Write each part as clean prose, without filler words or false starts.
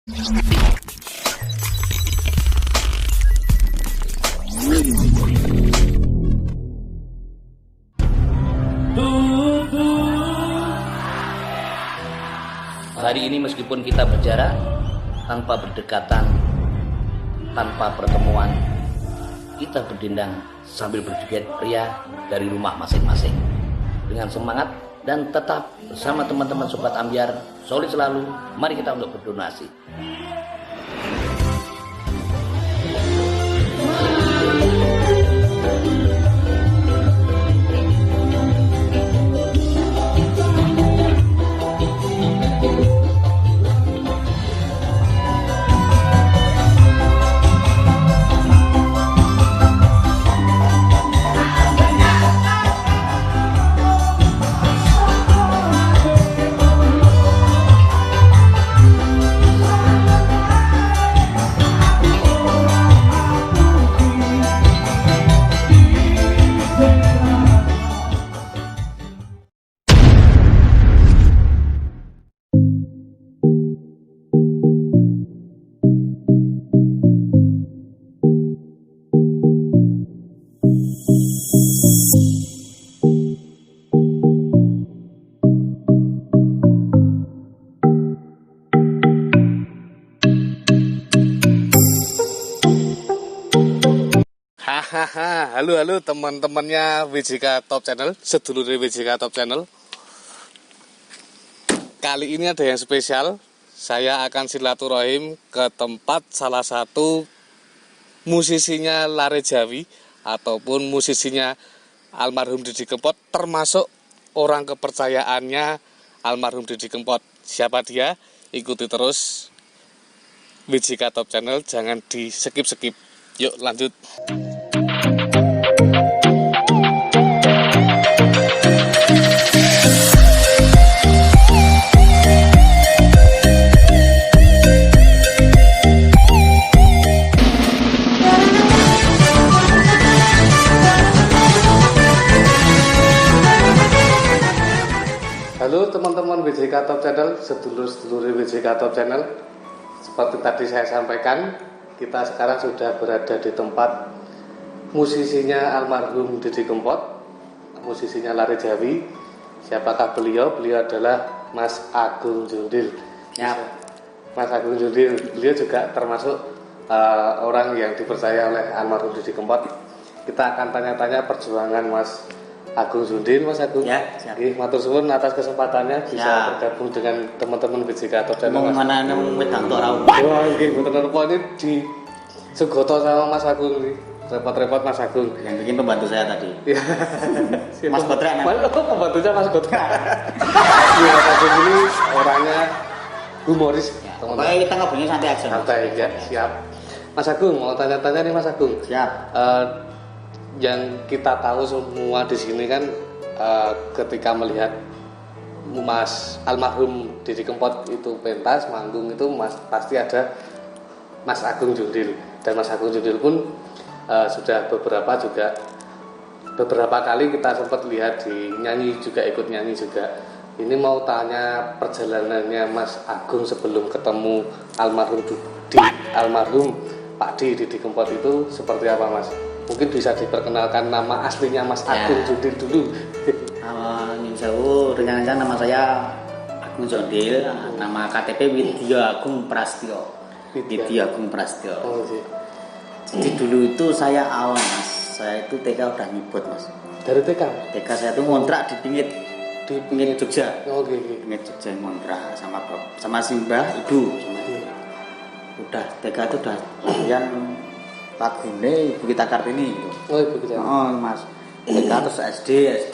Hari ini meskipun kita berjarak, tanpa berdekatan, tanpa pertemuan, kita berdendang sambil berjoget ria dari rumah masing-masing. Dengan semangat dan tetap bersama teman-teman Sobat Ambyar, solid selalu, mari kita untuk berdonasi. Hahaha, halo teman-temannya WJK Top Channel, sedulur WJK Top Channel. Kali ini ada yang spesial. Saya akan silaturahim ke tempat salah satu musisinya Lare Jawi ataupun musisinya almarhum Didi Kempot, termasuk orang kepercayaannya almarhum Didi Kempot. Siapa dia? Ikuti terus WJK Top Channel, jangan di skip-skip. Yuk lanjut. Halo teman-teman WJK Top Channel, sedulur-sedulur WJK Top Channel. Seperti tadi saya sampaikan, kita sekarang sudah berada di tempat musisinya almarhum Didi Kempot, musisinya Lare Jawi. Siapakah beliau? Beliau adalah Mas Agung Jundil. Ya. Mas Agung Jundil, beliau juga termasuk orang yang dipercaya oleh almarhum Didi Kempot. Kita akan tanya-tanya perjuangan Mas Agung Jundil. Mas Agung, ya, siap. Matur suwun atas kesempatannya bisa bergabung dengan teman-teman WJK Top Channel. Mana wedang tok ra. Wah, nggih mboten napa ini di Sugoto sama Mas Agung nih. Repot-repot Mas Agung. Yang bikin pembantu saya tadi. Iya. Mas Kotra. Pembantunya Mas Kotra. Iya, Mas Agung ini orangnya humoris. Ya, pokoknya kita ngobrolnya santai aja. Santai ya, siap. Mas Agung, mau tanya-tanya nih Mas Agung. Siap. Yang kita tahu semua di sini kan ketika melihat Mas almarhum Didi Kempot itu pentas manggung itu pasti ada Mas Agung Jundil, dan Mas Agung Jundil pun sudah beberapa kali kita sempat lihat di nyanyi juga, ikut nyanyi juga. Ini mau tanya perjalanannya Mas Agung sebelum ketemu almarhum Pak Didi Kempot itu seperti apa Mas? Mungkin bisa diperkenalkan nama aslinya Mas Agung Jundil dulu. Nyun sewu, rencana nama saya Agung Jundil, nama KTP Widya Agung Prastyo. Widya Agung Prastyo. Oh, iya. Jadi dulu itu saya awal Mas, saya itu TK udah nyebut Mas. Dari TK? TK saya itu ngontrak di pinggir Jogja. Oh, oke. Pinggir Jogja ngontrak sama Simbah Ibu. Udah TK itu udah latihan lagune Ibu Kita Kartini gitu. Oh, Ibu Kita. Oh, Mas. TK terus SD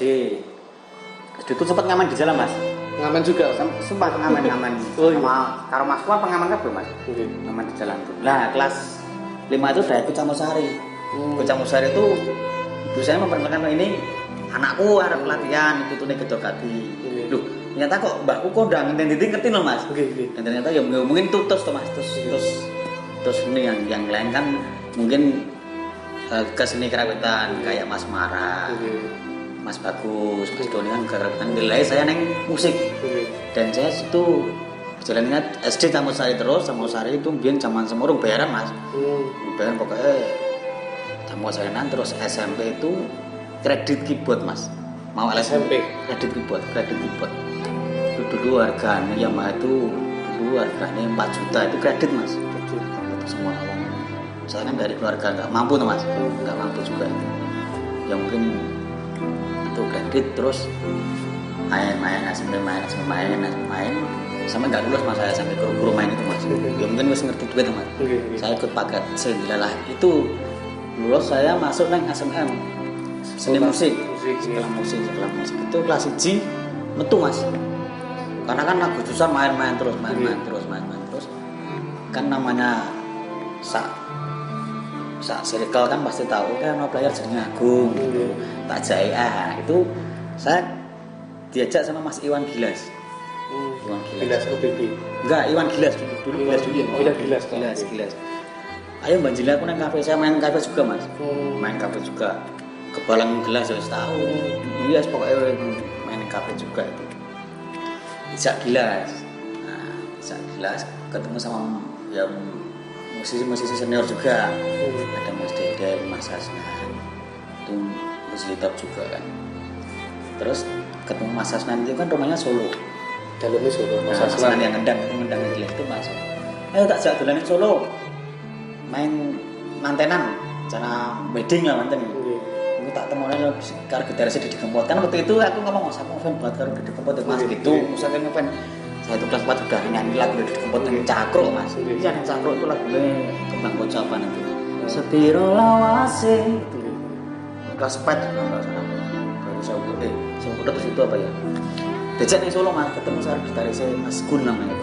itu sempat ngamen di jalan Mas. Ngamen juga? Sempat ngamen. Oh, iya. Sama karo Mas Kuan pengamen kabeh Mas. Oke. Ngamen di jalan tuh. Nah, kelas 5 itu udah ikut Camusari. Ikut Camusari itu ibu saya memperkenalkan ini anakku harap latihan itu tuh gedokati. Loh, ternyata kok mbakku kok udah ngerti loh Mas. Oke. Dan ternyata ya mungkin tutus tuh Mas, terus ini yang lain kan mungkin ke seni kerawitan kayak Mas Mara, Mas Bagus, Mas Doni kan kerawitan. Nilai saya neng musik dan saya itu Jalan ingat SD Taman Sari terus, Taman Sari itu biar zaman semurung bayaran mas. Bayaran pokoknya Taman Sarinan terus SMP itu kredit keyboard mas. Mau SMP kredit keyboard. Itu dulu harganya Yamaha itu dulu harganya 4 juta itu kredit mas. Itu semua awal. Saya kan dari keluarga nggak mampu tuh mas, nggak mampu juga itu. Ya mungkin itu kredit terus main sampai nggak lulus mas, saya sampai guru main itu mas. Ya mungkin masih ngerti duit mas. Saya ikut paket sendirilah itu lulus saya masuk nang SMM seni musik. Setelah musik itu kelas 1 metu mas. Karena kan Agustusan main terus kan namanya sak circle kan pasti tahu kan no player jenenge Agung tak jaya itu saya diajak sama Mas Iwan Gilas. Gilas OBB. Enggak, Iwan Gilas dulu Gilas dulu. Oh iya Gilas. Ayo Mbak Jila aku nang kafe, saya main kafe juga Mas. Main kafe juga. Kebalang gelas wis tahu. Iya pokoknya main kafe juga itu. Dijak Gilas. Nah, dijak Gilas ketemu sama ya musisi senior juga. Ada Mas Dede, Mas Hasnan. Itu musisi top juga kan. Terus ketemu Mas Hasnan itu kan rumahnya Solo. Dalamnya Solo. Mas Hasnan yang ngundang Gilas itu masuk. Ayo tak jak dolanan Solo. Main mantenan, cara wedding lah manten. Aku tak temuan karo gitaris Didi Kempot. Kan waktu itu aku ngomong Mas aku fan banget karo Didi Kempot Mas gitu. Misalkan ngefan saya itu kelas 4 udah nyanyi lagu Didi Kempot yang Cakro Mas. Iya yang Cakro itu lagunya Kembang Kocapan itu. Sepiro lawase itu. Kelas 4 enggak salah. Baru saya udah terus itu apa ya? Dejak ning Solo Mas, ketemu karo gitaris Mas Gun namanya.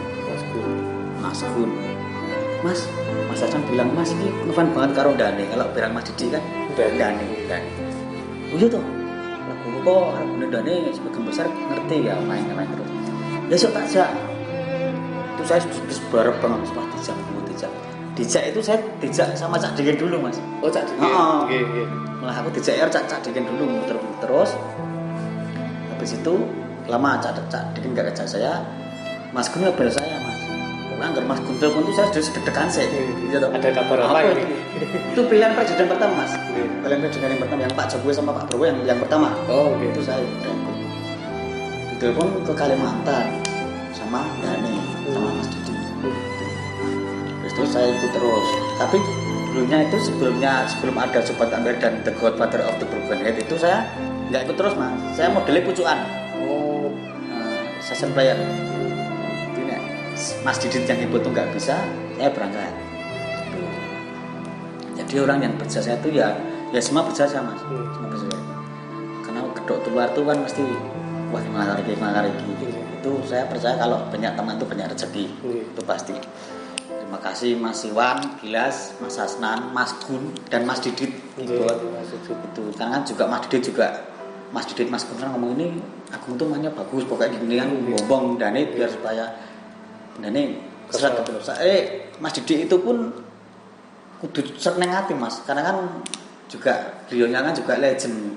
Mas Gun. Mas Hasan bilang, Mas ini ngefan banget karo Dane. Kalau bilang Mas Didi kan Dane. Oh iya toh. Lagu Dane sebagian besar ngerti ya main terus. Ya sok tak jak. Itu saya bareng banget pas dijak itu saya dijak sama Cak Degen dulu Mas. Oh Cak Degen. Nggih. Malah aku dijak Cak Degen dulu muter terus. Habis itu lama Cak Degen enggak ngajak saya. Mas Gun ngabel saya Mas. Anggar Mas Gun telepon itu saya sudah sedek-dekan sih. Iya toh. Ada kabar apa ini? Itu pilihan presiden pertama Mas. Pilihan presiden yang pertama yang Pak Jokowi sama Pak Prabowo yang pertama. Oh, gitu. Itu saya udah ikut. Ditelepon ke Kalimantan sama Dani sama Mas Didi. Terus saya ikut terus. Tapi dulunya itu sebelum ada Sobat Amir dan The Godfather of the Broken Head itu saya nggak ikut terus Mas. Saya modelnya pucukan. Oh, Session player. Mas Didit yang ikut tuh nggak bisa, saya berangkat. Jadi orang yang berjasa itu ya semua berjasa Mas, semua berjasa. Karena kedok keluar tuh kan mesti wah gimana lagi. Itu saya percaya kalau banyak teman tuh banyak rezeki, itu pasti. Terima kasih Mas Iwan, Gilas, Mas Hasnan, Mas Gun dan Mas Didit ikut. Itu karena kan juga Mas Didit Mas Gun kan ngomong ini Agung tuh mainnya bagus, pokoknya gini kan bombong dan ini biar supaya ini serat terus. Mas Didi itu pun kudu seneng hati Mas, karena kan juga beliaunya kan juga legend.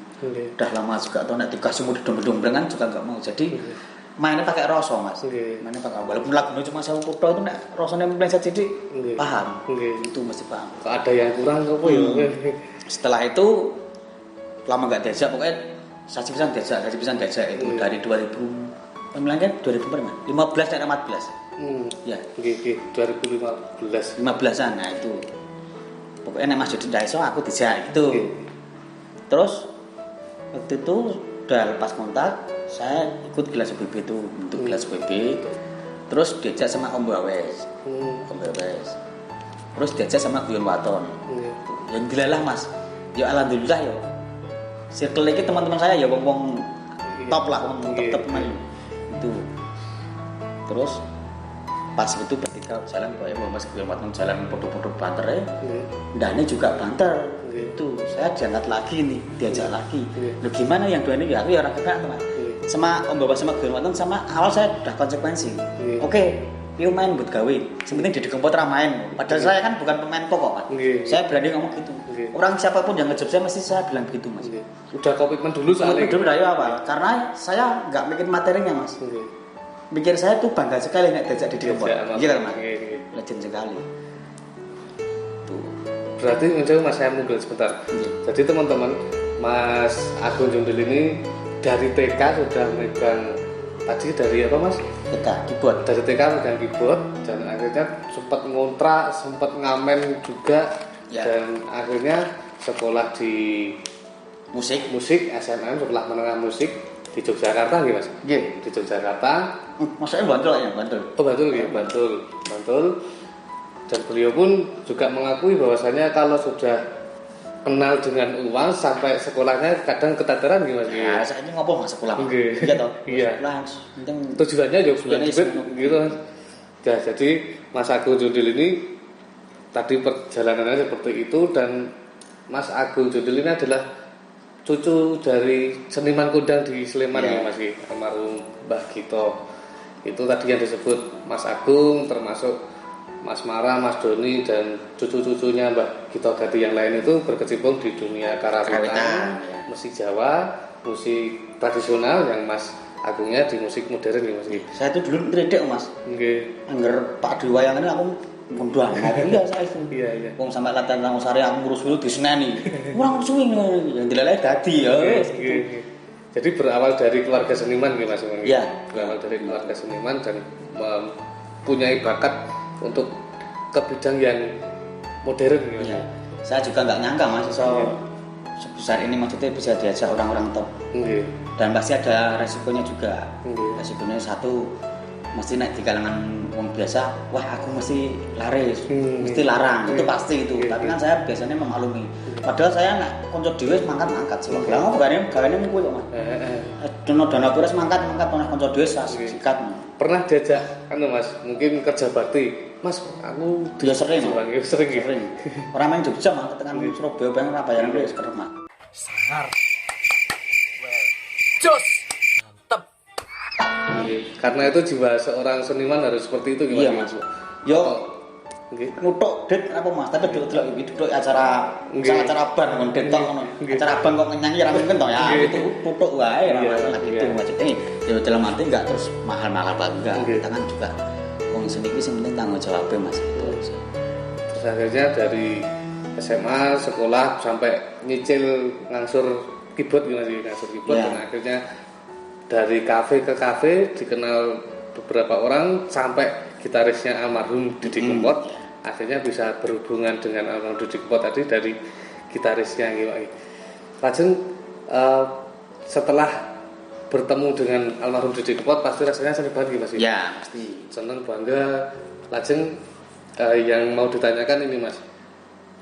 Udah lama juga atau nek dikasih mudi dombreng kan juga enggak mau. Jadi mainnya pakai rasa Mas. Mainnya pakai walaupun lagunya cuma 1000 tok itu nek rasane meleset sithik paham. Itu mesti paham. Kok ada yang kurang apa ya? Setelah itu lama enggak diajak pokoknya saji pisan diajak itu dari 2000 Pemilihan 2015 dan 14. Ya, 2015. 15-an nah itu. Pokoknya nek Mas Didi ndak iso aku dijak gitu. Terus waktu itu udah lepas kontak, saya ikut Gilas OBB itu untuk Gilas OBB. Terus diajak sama Om Bawes. Terus diajak sama Guyon Waton. Yang dilalah Mas. Ya alhamdulillah ya. Circle iki teman-teman saya ya wong-wong top lah, wong top main. Itu. Terus pas itu ketika jalan Pak Mas Guyon Waton jalan podo-podo banter Dane juga banter. Itu saya diangkat lagi nih, diajak lagi. Lu gimana yang dua ini ya aku ya orang kena teman. Sama Om Bapak sama Guyon Waton sama awal saya udah konsekuensi. Oke, piu main buat gawe. Sebenarnya Didi Kempot ra main. Padahal saya kan bukan pemain pokok, Pak. Saya berani ngomong gitu. Orang siapapun yang ngejob saya mesti saya bilang begitu, Mas. Udah komitmen dulu soalnya. Komitmen dulu dari awal. Karena saya enggak bikin materinya, Mas. pikir saya tuh bangga sekali nek diajak Didi Kempot. Iya kan Mas? Iya. Legend sekali. Tuh. Berarti mencoba Mas saya mundur sebentar. Jadi teman-teman, Mas Agung Jundil ini dari TK sudah megang tadi dari apa Mas? TK keyboard. Dari TK megang keyboard dan akhirnya sempat ngontrak, sempat ngamen juga dan akhirnya sekolah di musik SNM sekolah menengah musik di Yogyakarta gitu Mas? Iya. Di Yogyakarta. Maksudnya Bantul ya, Bantul. Oh Bantul ya, Bantul. Dan beliau pun juga mengakui bahwasanya kalau sudah kenal dengan uang sampai sekolahnya kadang ketataran gitu Mas. Ya, saya ini ngopo Mas sekolah. Nggih. Iya toh. Iya. Sekolah penting Tujuannya juga Tujuannya duit seneng. gitu kan. Ya, jadi Mas Agung Jundil ini tadi perjalanannya seperti itu dan Mas Agung Jundil ini adalah cucu dari seniman kondang di Sleman ya Mas, almarhum Mbah Gito. Itu tadi yang disebut Mas Agung, termasuk Mas Mara, Mas Doni dan cucu-cucunya Mbah Gito Gati yang lain itu berkecimpung di dunia karawitan, musik Jawa, musik tradisional yang Mas Agungnya di musik modern ya Mas. Saya itu dulu ngredek Mas. Nggih. Angger Pak Diwayangan aku ngundang. Iya saya itu. Iya. Wong sampai latihan nang sare aku ngurus dulu diseneni. Ora suwi yang dileleh dadi ya. Jadi berawal dari keluarga seniman gitu Mas. Iya. Berawal dari keluarga seniman dan mempunyai bakat untuk ke bidang yang modern gitu. Iya. Saya juga nggak nyangka Mas sebesar ini maksudnya bisa diajak orang-orang top. Nggih. Dan pasti ada resikonya juga. Nggih. Resikonya satu mesti naik di kalangan orang biasa, wah aku mesti laris, mesti larang, itu pasti itu. Tapi kan saya biasanya memaklumi. Padahal saya nak konco dhewe mangkat sih. Lah kok gane kuwi kok Mas. Dana pires mangkat oleh konco dhewe sikat. Pernah diajak Mas, mungkin kerja bakti. Mas, aku dia sering. Orang main Jogja Mas, tekan Surabaya pengen ora bayaran wis kerep Mas. Sangar. Jos. Mantep. Karena itu jiwa seorang seniman harus seperti itu gimana? Iya Mas. Yo nutuk det apa Mas, tapi delok iki duduk acara acara ban kon detok ngono. Acara ban kok nyanyi ra mungkin to ya. Itu nutuk wae ra masalah gitu maksudnya. Ya dalam arti enggak terus mahal-mahal banget enggak. Kita kan juga wong seni iki sing penting tanggung jawabnya Mas. Terus akhirnya dari SMA sekolah sampai nyicil ngangsur keyboard gitu sih, ngangsur keyboard dan akhirnya dari kafe ke kafe dikenal beberapa orang sampai gitarisnya almarhum Didi Kempot akhirnya bisa berhubungan dengan almarhum Didi Kempot tadi dari gitarisnya gitu. Lajeng setelah bertemu dengan almarhum Didi Kempot pasti rasanya senang banget gitu Mas. Ya, pasti senang bangga. Lajeng yang mau ditanyakan ini Mas,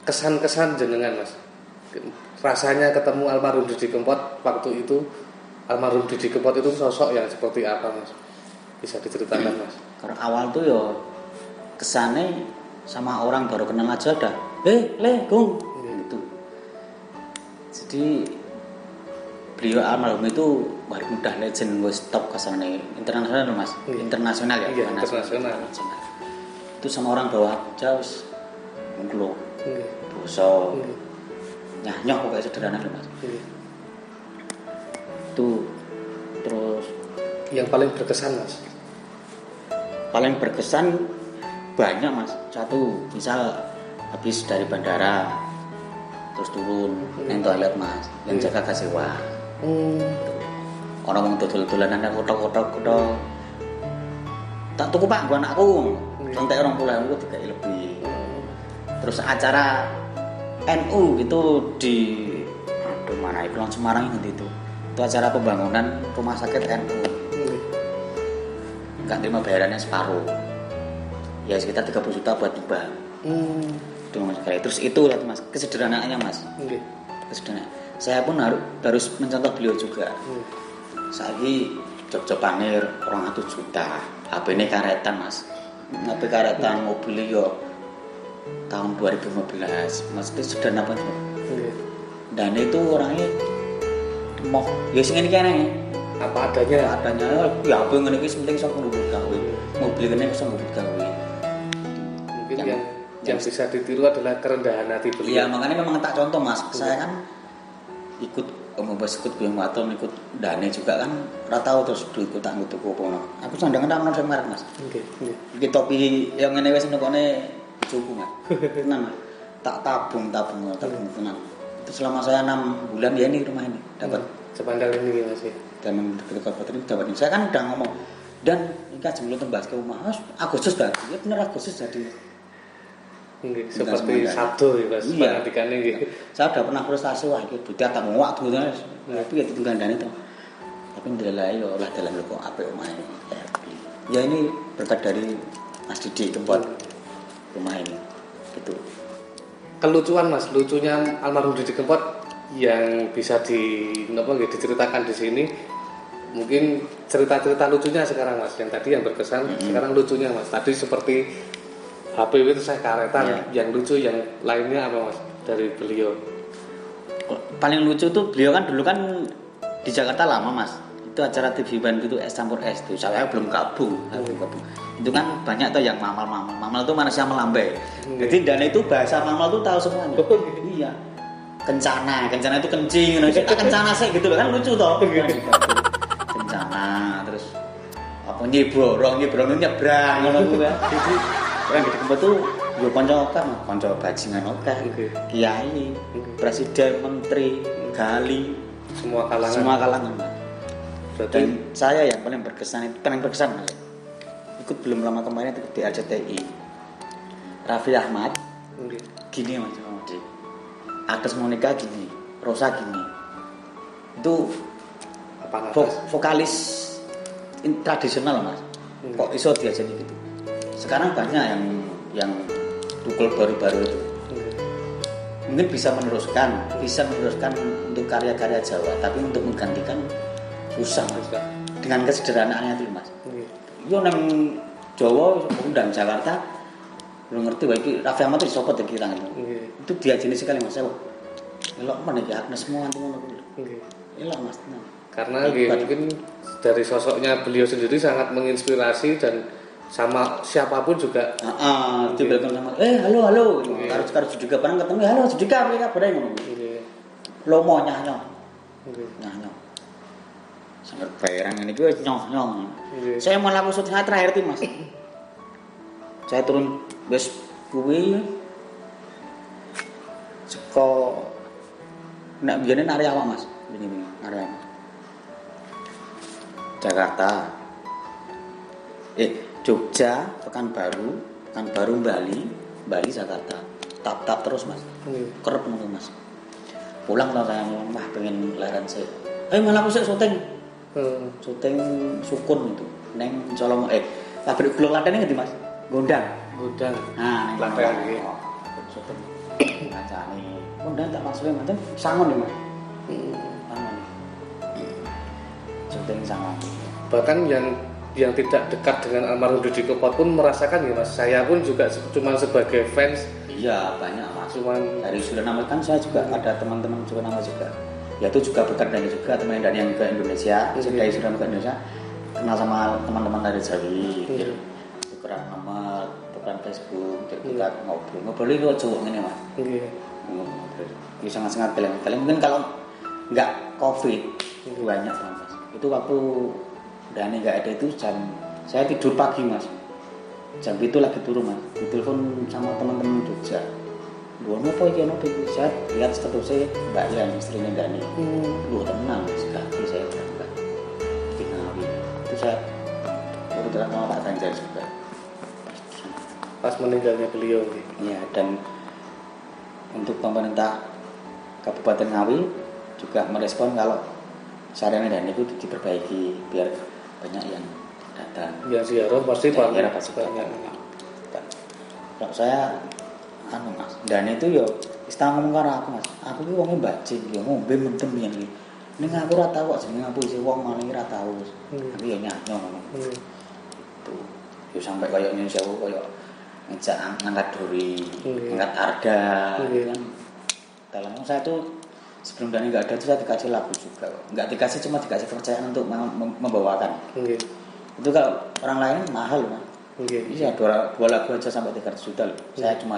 kesan-kesan jenengan Mas, rasanya ketemu almarhum Didi Kempot waktu itu. Almarhum Didi Kempot itu sosok yang seperti apa Mas? Bisa diceritakan Mas? Karena awal tuh ya kesannya sama orang baru kenal aja udah Gung gitu. Jadi beliau almarhum itu udah legend wis top kesannya internasional Mas. Internasional ya, iya, internasional. Itu sama orang bawah aja wis nglo. Boso. Nyoh pokoknya sederhana Mas. Itu terus yang paling berkesan Mas? Paling berkesan banyak Mas. Satu misal habis dari bandara terus turun neng toilet Mas yang jaga kasewa orang mau dodol-dolan ada kotok-kotok tak tuku Pak gua anakku santai orang pulang aku juga lebih terus acara NU gitu di mana itu Semarang itu acara pembangunan rumah sakit NU nggak terima bayarannya separuh ya sekitar 30 juta buat tiba terus itu lah Mas kesederhanaannya Mas kesederhanaan saya pun harus mencontoh beliau juga saya ini Jogja Pangir 200 juta HP ini karetan Mas HP karetan mobil yo tahun 2015 maksudnya sudah apa itu dan itu orangnya mau ya sing ngene kene apa adanya ya apa ngene iki penting sok ngubut gawe mobil kene iso ngubut gawe mungkin yang bisa ditiru adalah kerendahan hati beliau. Iya makanya memang tak contoh Mas saya kan ikut pembebas ikut Buyung Waton ikut Dane juga kan ora tau terus duitku tak nggo tuku apa. Aku sandangan tak ono sing merek Mas. Nggih, nggih. Iki topi yang ngene wis nekone bojoku Mas. Tenan Mas. Tak tabung tenan. Itu selama saya 6 bulan ya ini rumah ini dapat Sepandang ini Mas. dan dekat kabupaten ini dapat ini. Saya kan udah ngomong dan ini kan sebelum tembas ke rumah Agustus dah. Ya bener Agustus jadi. Nggih, seperti Sabdo ya Mas. Iya. Pangandikannya nggih. Saya udah pernah frustasi wah iki duit tak mau waktu Mas. Tapi ya itu gandane to. Tapi ndelok yo olah dalan kok apik omahe. Ya ini berkat dari Mas Didi tempat rumah ini. Gitu. Kelucuan Mas, lucunya almarhum Didi Kempot yang bisa diceritakan di sini. Mungkin cerita-cerita lucunya sekarang Mas, yang tadi yang berkesan, sekarang lucunya Mas. Tadi seperti HPW itu saya karetan, yang lucu yang lainnya apa Mas dari beliau? Paling lucu tuh beliau kan dulu kan di Jakarta lama Mas. Itu acara TV Band itu es campur es tuh. Saya belum gabung. Itu kan banyak tuh yang mamal. Mamal itu manusia melambai. Jadi Dana itu bahasa mamal tuh tahu semuanya. Iya. Kencana itu kencing, kita kencana sih gitu loh kan lucu toh. Kencana terus apa nyebrong itu nyebrang ngono kuwi. Jadi orang Didi Kempot tuh yo kanca bajingan oke. Kiai, presiden, menteri, gali, Semua kalangan. semua kalangan. Berarti Dan saya yang paling berkesan Mas. Ikut belum lama kemarin itu di RCTI. Raffi Ahmad gini Mas. Agnes Monica gini, Rosa gini. Itu apa vokalis tradisional Mas. Kok iso diajeni gitu. Sekarang banyak yang tukul baru-baru itu. Mungkin bisa meneruskan untuk karya-karya Jawa, tapi untuk menggantikan susah Mas. Dengan kesederhanaannya itu Mas. Yo nang Jawa undang Jakarta belum ngerti wae iki Raffi Ahmad itu sapa iki kirang itu. Itu diajeni sekali Mas. Elok mana iki Agnes semua nanti ngono kuwi. Elok Mas. Karena mungkin dari sosoknya beliau sendiri sangat menginspirasi dan sama siapapun juga. Dibelakang sama halo. Karo Judika bareng ketemu halo Judika apa kabar ngono. Lomo nyah. Nyah. Sangat perang ini gue nyong. Saya malah aku syuting terakhir tuh Mas. Saya turun bus kuwi seko nek biyene Naryawa Mas. Ini Naryawa. Jakarta. Jogja, Pekanbaru Bali, Jakarta. Tap terus Mas. Kerep ngono Mas. Pulang lah saya mah pengen lahiran saya. Malah aku syuting. Syuting Sukun itu. Neng Colong pabrik gula Klaten ngendi Mas? Gondang. Nah, Klaten iki. Syuting. Ngacani. Gondang tak masuke manten sangon ya Mas. Sangon. Syuting sangon. Bahkan yang tidak dekat dengan almarhum Didi Kempot pun merasakan ya Mas. Saya pun juga cuma sebagai fans. Iya banyak Mas. Cuman dari Suriname kan saya juga ada teman-teman Suriname juga. Ya itu juga berkat dari juga teman dari yang ke Indonesia. Dari Suriname ke Indonesia kenal sama teman-teman dari Jawi. Tukeran nomor, tukeran Facebook, kita ngobrol itu cowok ini Mas. Ini sangat-sangat kalian mungkin kalau nggak COVID banyak Mas. Itu waktu Dani nggak ada itu saya tidur pagi Mas. Jam itu lagi turun Mas. Ditelepon sama teman-teman Jogja. Buat apa iki saya lihat status saya Mbak Yan istrinya Dani. Tenang sekali saya berangkat di Ngawi. Itu saya udah sama Pak Ganjar juga. Pas meninggalnya beliau. Iya dan untuk pemerintah Kabupaten Ngawi juga merespon kalau sarana Dani itu diperbaiki biar banyak yang datang. Ya ziarah pasti banyak. Kalau saya Mas, dan itu yo istana ngomong karo aku Mas. Aku ki wonge bajing, yo ngombe mendem yen iki. Ning aku ora tau kok jenenge ngapusi wong malah ora tau. Tapi yo nyanyo ngono. Itu. Yo sampai koyo Indonesia koyo ngejak ngangkat duri, ngangkat arda kan. Dalam saya tuh sebelum Dani nggak ada tuh saya dikasih lagu juga. Nggak dikasih cuma dikasih kepercayaan untuk membawakan. Itu kalau orang lain mahal Mas. Iya 2 lagu aja sampai 300 juta loh. Saya cuma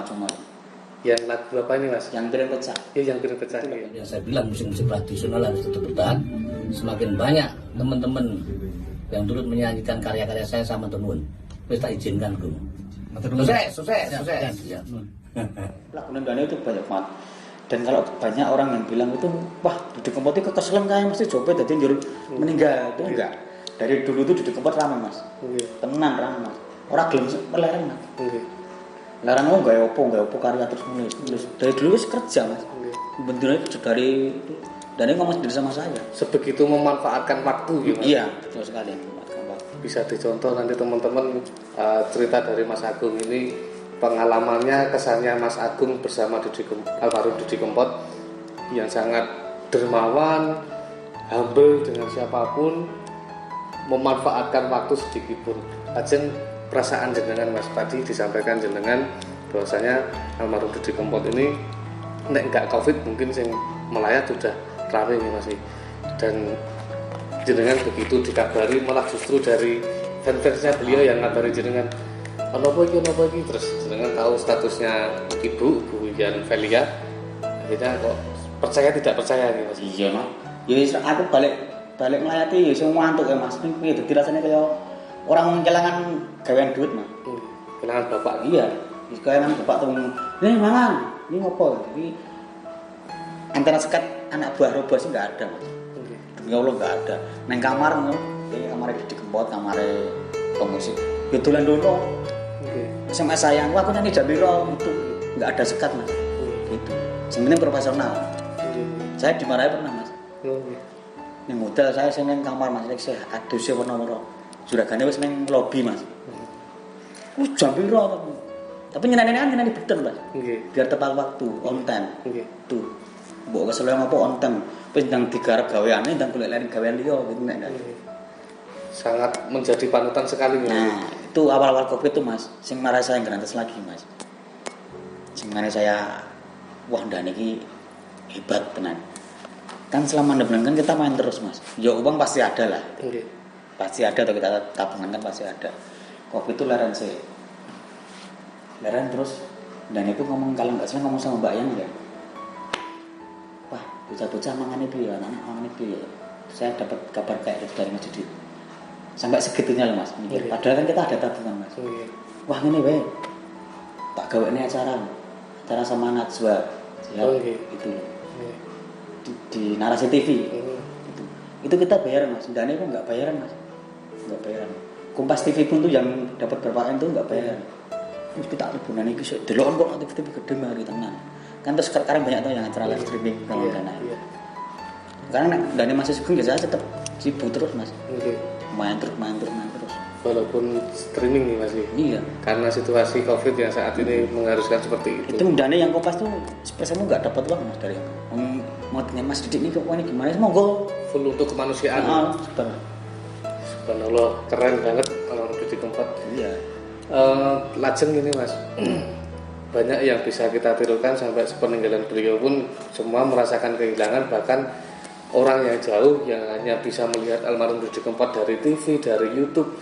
Yang lagu apa ini Mas? Yang piring pecah. Ya, yang piring pecah. Ya. Yang saya bilang musik-musik tradisional harus tetap bertahan. Semakin banyak teman-teman yang turut menyanyikan karya-karya saya sama temun. Wis tak izinkan Gung. Sukses. Ya. Lagu Nendane itu banyak banget. Dan kalau banyak orang yang bilang itu, wah Didi Kempot itu kekeselan kayak mesti coba jadi njur meninggal. Itu enggak. Dari dulu tuh Didi Kempot rame Mas. Tenan rame Mas. Orang gelem melarang Mas. Larang lo nggak opo karya terus nulis. Dari dulu wis kerja Mas. Bentuknya dari dan ini ngomong sendiri sama saya. Sebegitu memanfaatkan waktu gitu. Iya, betul sekali. Bisa dicontoh nanti teman-teman cerita dari Mas Agung ini, pengalamannya, kesannya Mas Agung bersama almarhum Didi Kempot yang sangat dermawan, humble dengan siapapun, memanfaatkan waktu sedikit pun. Ajeng perasaan jenengan Mas tadi disampaikan jenengan bahwasanya almarhum Didi Kempot ini nek enggak Covid mungkin sing melayat sudah rame nih Mas. Dan jenengan begitu dikabari malah justru dari fans-fansnya beliau yang ngabari jenengan ono apa iki terus jenengan tahu statusnya ibu Yan Velia, akhirnya kok tidak percaya nih Mas. Iya Mas. Ya aku balik melayati ya sing ngantuk ya Mas. Piye dadi rasane kaya orang kehilangan gawean duit Mas. Kehilangan bapak. Iya. Kehilangan bapak tuh. Nih mangan. Ini ngopo? Ini antara sekat anak buah robot sih enggak ada Mas. Demi Allah enggak ada. Neng kamar ngono, kamar Didi Kempot, kamar pemusik. Ya dolan dono. Sama sayang, wah aku nyanyi jam piro itu enggak ada sekat Mas. Gitu. Sebenarnya profesional. Saya dimarahi pernah Mas. Ning modal saya sing nang kamar Mas, saya adus warna-warna. Juragane wis ning lobi Mas. Jam piro? Tapi nyeneni bener Mas. Biar tepat waktu, on time. Tuh. Mbok kesel apa on time. Wis ndang digarap gaweane ndang golek lain gawean liya gitu nek. Sangat menjadi panutan sekali ya. Nah, itu awal-awal Covid tuh Mas, sing marah saya ngerantes lagi Mas. Sing marah saya wah ndane iki hebat tenan. Kan selama enam bulan kan kita main terus Mas. Ya uang pasti ada lah. Pasti ada atau kita tabungan kan pasti ada. Covid itu leren terus dan itu ngomong kalau nggak salah ngomong sama Mbak Yang ya. Wah bocah-bocah mangane piye anak mangane piye. Saya dapat kabar kayak gitu dari Mas Didi. Sampai segitunya loh Mas. Padahal kan kita ada tabungan Mas. Wah ini wae. Tak gawe ini acara sama Najwa. Ya, itu loh. Di narasi TV. Itu kita bayar Mas. Dane kok enggak bayaran Mas. Enggak bayaran. Kompas TV pun tuh yang dapat berapa itu enggak bayaran. Wis kita ribuan iki sik delok kok TV gede mari tenan. Kan terus sekarang banyak tuh yang acara live streaming kan. Iya. Karena Dane masih Sugeng ya saya tetap sibuk terus Mas. Main terus. Walaupun streaming nih Mas. Iya. Karena situasi Covid yang saat ini mengharuskan seperti itu. Itu Dane yang Kompas tuh sepertinya enggak dapat uang Mas dari mau tanya Mas Didi ini kok ini gimana? Monggo full untuk kemanusiaan. Subhanallah, keren banget kalau Didi Kempot. Iya. Lajeng ini Mas. Banyak yang bisa kita tirukan sampai sepeninggalan beliau pun semua merasakan kehilangan, bahkan orang yang jauh yang hanya bisa melihat almarhum Didi Kempot dari TV, dari YouTube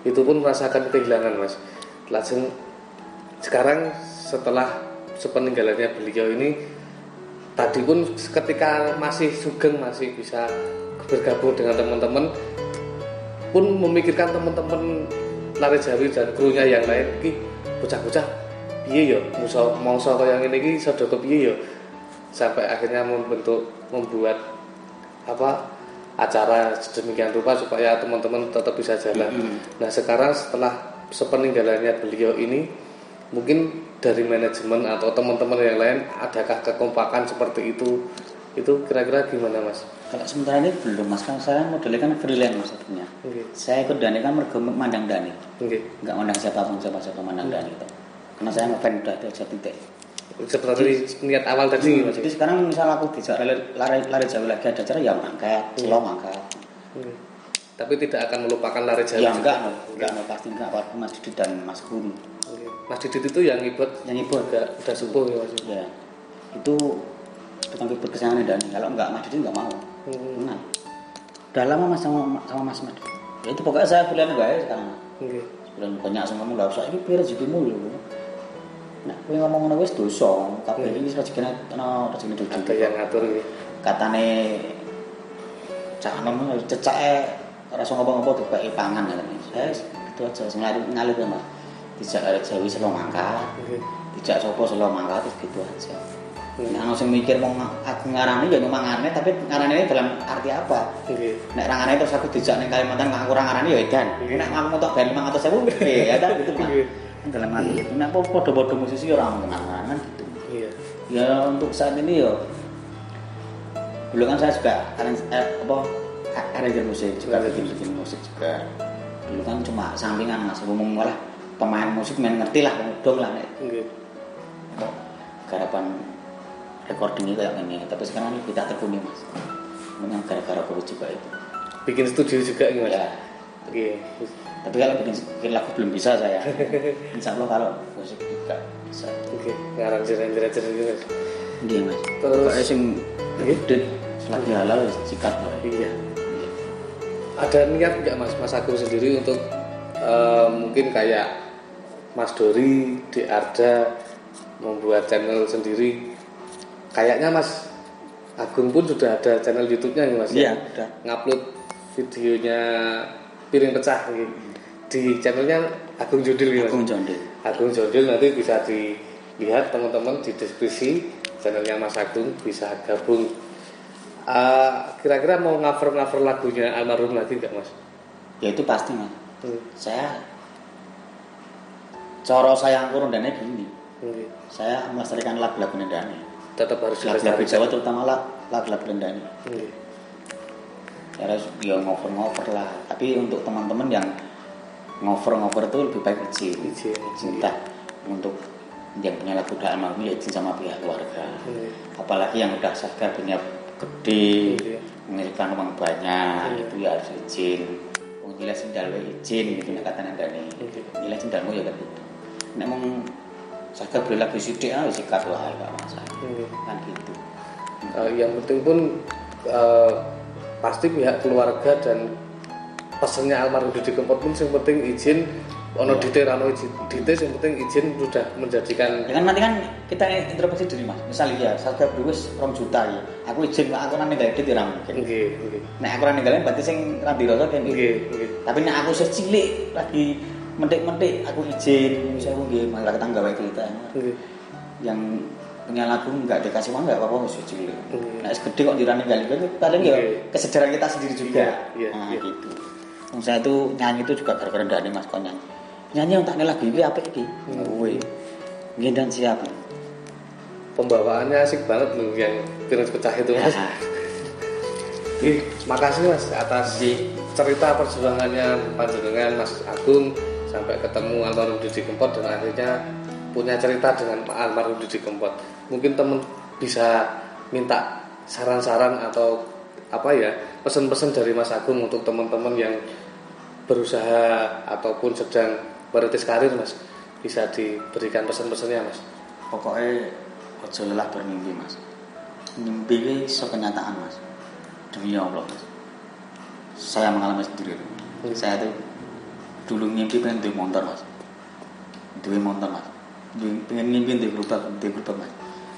itu pun merasakan kehilangan Mas. Lajeng sekarang setelah sepeninggalannya beliau ini tadi pun ketika masih Sugeng masih bisa bergabung dengan teman-teman pun memikirkan teman-teman Lare Jawi dan krunya yang lain iki bocah-bocah piye ya mongso kaya ngene iki sedaya piye ya sampai akhirnya membuat acara sedemikian rupa supaya teman-teman tetap bisa jalan. Nah, sekarang setelah sepeninggalannya beliau ini mungkin dari manajemen atau teman-teman yang lain adakah kekompakan seperti itu? Itu kira-kira gimana Mas? Kalau sementara ini belum Mas, kan saya modelnya kan freelance Mas sebenarnya. Saya ikut Dani kan mergo mandang Dani. Enggak mandang siapa mandang Dani itu. Karena saya ngefans udah ada titik. Seperti niat awal tadi Mas. Jadi sekarang misal aku dijak lari Jawa lagi ada acara ya angkat, celong angkat. Tapi tidak akan melupakan Lare Jawi. Ya enggak pasti enggak apalagi Mas Didi dan Mas Gun. Mas Didi itu yang ngibut udah sepuh ya Mas. Ya. Itu tukang ngibut kesenangan Dani. Kalau enggak Mas Didi enggak mau. Nah. Udah lama Mas sama Mas Didi. Ya itu pokoknya saya pilihan enggak ya sekarang. Sekarang banyak sama kamu enggak usah ini biar rezekimu lho. Nek kowe ngomong ngono wis dosa, kabeh iki wis rezekine ana rezekine dhewe. Ada yang ngatur nggih. Katane cak nom cecake ora iso ngapa-ngapa dibaki pangan katane. Wis itu aja ngalir ya Mas. Dijak arek Jawi selo mangkat. Dijak sapa selo mangkat terus gitu aja. Nek ana sing mikir mau aku ngarani ya mangane tapi ngarane ini dalam arti apa? Nek ra ngarani terus aku dijak ning Kalimantan aku ora ngarani ya edan. Nek aku motok ben 500.000 ya kan gitu Mas. Dalam arti itu nek padha-padha musisi ora mengenal gitu. Iya. Ya untuk saat ini ya dulu kan saya juga arranger musik juga bikin musik juga. Dulu kan cuma sampingan Mas, umum malah pemain musik main ngerti lah, dong lah nek. Nggih. Kok garapan recording itu kayak gini, tapi sekarang lebih tak tekuni Mas. Memang gara-gara Covid juga itu. Bikin studio juga nih Mas. Ya. Oke. Tapi kalau bikin lagu belum bisa saya. Insya Allah kalau musik juga bisa. Oke. Ngaranjir gitu Mas. Iya Mas. Terus kayak sing edit lagi halal sikat lah. Iya. Ada niat nggak Mas Agung sendiri untuk mungkin kayak Mas Dori di Arda membuat channel sendiri? Kayaknya Mas Agung pun sudah ada channel YouTube-nya nih Mas. Iya, ya? udah. Ngupload videonya piring pecah gitu. Di channelnya Agung Jondil gitu. Agung Jondil. Agung Jondil nanti bisa dilihat teman-teman di deskripsi channelnya Mas Agung, bisa gabung. Kira-kira mau cover lagunya almarhum lagi nggak Mas? Ya itu pasti Mas. Saya coro sayangku rendane gini. Saya melestarikan lagu-lagu rendane. Tetap harus Lagu-lagu Jawa terutama lagu-lagu rendane. Harus ya ngover lah. Tapi untuk teman-teman yang ngover itu lebih baik izin. Cinta untuk yang punya lagu udah almarhum ya izin sama pihak keluarga. Apalagi yang udah sadar punya gede, mengirimkan uang banyak, itu ya harus izin. Nilai sendal izin gitu nek katane ndane. Nilai sendalmu ya kan gitu. Nek mung sadar beli lagu sithik sikat wae gak masalah. Kan gitu. Yang penting pun pasti pihak keluarga dan pesannya almarhum Didi Kempot pun yang penting izin ono dite rano dite yang penting izin sudah menjadikan dengan nanti kan kita introspeksi diri Mas. Misalnya ya sadar wis 2 juta ya. Aku izin aku nang ninggal edit ya mungkin. Nggih. Nek aku ora ninggalin berarti sing ra dirasa kene. Nggih. Tapi nek aku cilik lagi mentik-mentik aku izin, saya nggih malah ketangga wae cerita. Yang punya lagu enggak dikasih uang enggak apa-apa wis cilik. Nek gede kok dirani gali kan paling ya kesadaran kita sendiri juga. Nah gitu. Saya tuh nyanyi itu juga gara-gara ndane Mas kon nyanyi. Nyanyi untuk lagu iki apik iki. Kowe. Nggih dan siap. Pembawaannya asik banget loh yang piring pecah itu Mas. Makasih Mas atas cerita perjuangannya panjenengan Mas Agung sampai ketemu almarhum Didi Kempot dan akhirnya punya cerita dengan almarhum Didi Kempot. Mungkin teman bisa minta saran-saran atau apa ya, pesan-pesan dari Mas Agung untuk teman-teman yang berusaha ataupun sedang merintis karir Mas. Bisa diberikan pesan-pesannya Mas. Pokoknya aja lelah bermimpi Mas. Mimpi ini kenyataan Mas. Demi Allah Mas. Saya mengalami sendiri. Saya tuh dulu mimpi pengen duwe motor Mas. Duwe motor Mas. Pengen mimpi duwe gerobak Mas.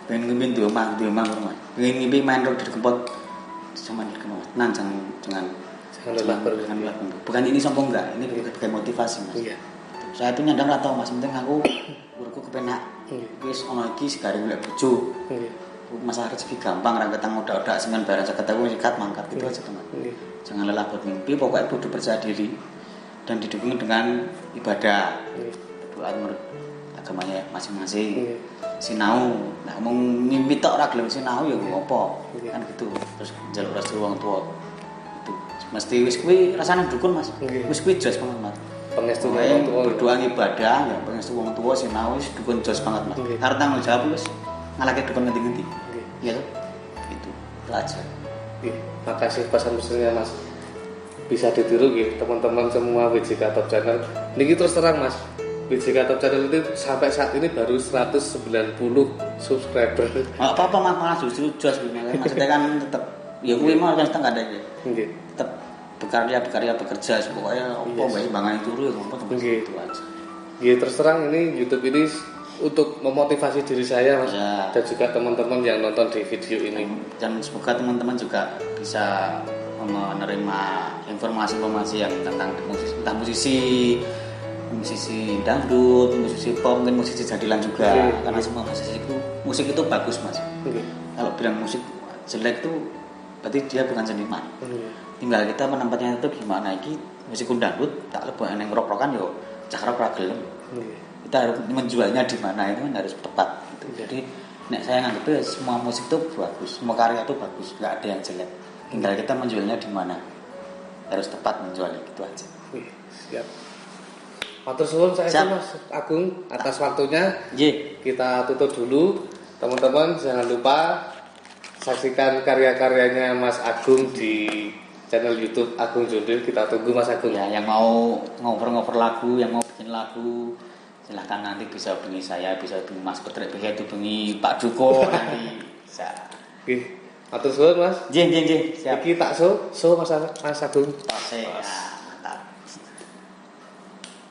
Pengen mimpi duwe omah Mas. Pengen mimpi main road di Kempot sama di Kempot. Nah jangan lelah bermimpi. Bukan ini sombong enggak, ini sebagai motivasi Mas. Iya. Saya tuh nyandang ra tau Mas, penting aku uripku kepenak. Wis ono iki segare golek bojo. Masalah rezeki gampang, ra ketang udah semen barang saged aku sikat mangkat gitu aja teman. Jangan lelah bermimpi, pokoknya kudu percaya diri dan didukung dengan ibadah. Doa menurut agamanya masing-masing. Sinau, nah ngomong mimpi tok ora gelem sinau ya ngopo. Kan gitu. Terus njaluk restu wong tua. Itu mesti wis kuwi rasane dukun Mas. Wis kuwi jelas banget Mas. Pangestu wong tua berdoa ibadah ya pangestu wong tua sinau wis dukun jelas banget Mas. Arep tanggung jawab wis ngalake dukun ngendi-ngendi. Iya tuh. Itu aja. Makasih pesan-pesannya Mas. Bisa ditiru gitu teman-teman semua WJK Top Channel. Niki terus terang Mas. WJK Top Channel itu sampai saat ini baru 190 subscriber. Enggak apa-apa Mas, malah justru jos maksudnya kan tetap ya kuwi mah kan setengah ada aja. Nggih. Tetap bekerja bekerja pokoknya apa bae bangan turu ya apa itu aja. Ya terus terang ini YouTube ini untuk memotivasi diri saya Mas Ya. dan juga teman-teman yang nonton di video ini. Dan semoga teman-teman juga bisa menerima informasi-informasi yang tentang musisi, entah musisi dangdut, musisi pop, mungkin musisi jadilan juga. Karena semua musik itu bagus Mas. Kalau bilang musik jelek itu berarti dia bukan seniman. Tinggal kita menempatnya itu gimana. Iki musik dangdut tak lebih yang rock-rockan yo cakrok ra gelem. Kita harus menjualnya di mana itu kan harus tepat gitu. Jadi nek saya nganggep ya semua musik itu bagus, semua karya itu bagus, nggak ada yang jelek. Tinggal kita menjualnya di mana. Harus tepat menjualnya gitu aja. Siap. Matur suwun saya Siap. Mas Agung atas waktunya. Nggih. Kita tutup dulu. Teman-teman jangan lupa saksikan karya-karyanya Mas Agung di channel YouTube Agung Jundil. Kita tunggu Mas Agung. Ya, yang mau ngover-ngover lagu, yang mau bikin lagu, silahkan nanti bisa hubungi saya, bisa hubungi Mas Petrek, bisa hubungi Pak Duko nanti bisa. Oke. Matur suwun Mas. Nggih. Siap. Iki tak so Mas Agung. Tos ya.